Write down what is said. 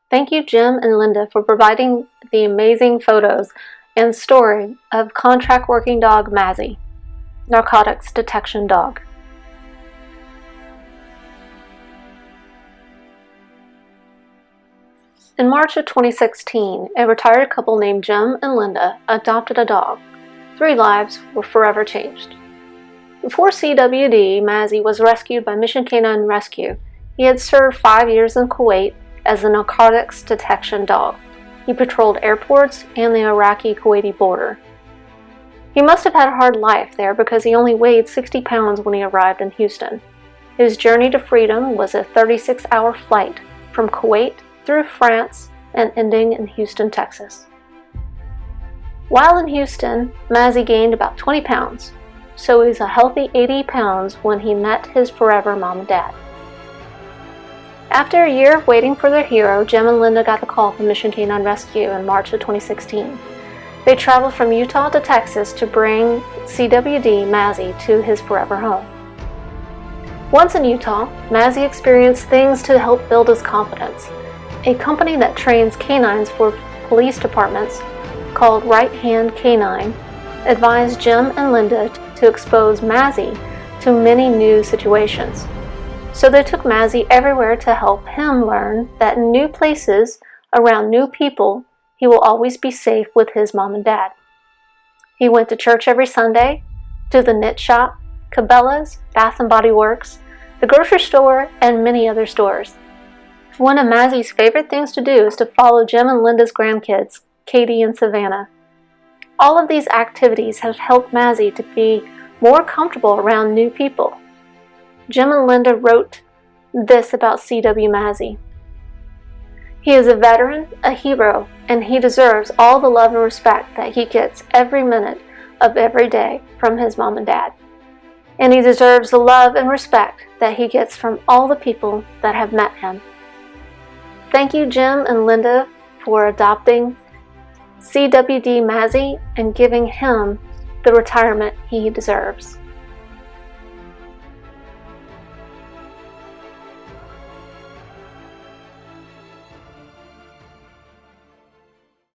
Thank you, Jim and Linda, for providing the amazing photos and story of contract working dog Mazzie, Narcotics Detection Dog. In March of 2016, a retired couple named Jim and Linda adopted a dog. 3 lives were forever changed. Before CWD Mazzie was rescued by Mission Canine Rescue, he had served 5 years in Kuwait as a Narcotics Detection Dog. He patrolled airports and the Iraqi-Kuwaiti border. He must have had a hard life there because he only weighed 60 pounds when he arrived in Houston. His journey to freedom was a 36-hour flight from Kuwait through France and ending in Houston, Texas. While in Houston, Mazzie gained about 20 pounds, so he's a healthy 80 pounds when he met his forever mom and dad. After a year of waiting for their hero, Jim and Linda got the call from Mission Canine Rescue in March of 2016. They traveled from Utah to Texas to bring CWD Mazzie to his forever home. Once in Utah, Mazzie experienced things to help build his confidence. A company that trains canines for police departments, called Right Hand Canine, advised Jim and Linda to expose Mazzie to many new situations. So they took Mazzie everywhere to help him learn that in new places, around new people, he will always be safe with his mom and dad. He went to church every Sunday, to the knit shop, Cabela's, Bath & Body Works, the grocery store, and many other stores. One of Mazzie's favorite things to do is to follow Jim and Linda's grandkids, Katie and Savannah. All of these activities have helped Mazzie to be more comfortable around new people. Jim and Linda wrote this about CW Mazzie. He is a veteran, a hero, and he deserves all the love and respect that he gets every minute of every day from his mom and dad. And he deserves the love and respect that he gets from all the people that have met him. Thank you, Jim and Linda, for adopting CWD Mazzie and giving him the retirement he deserves.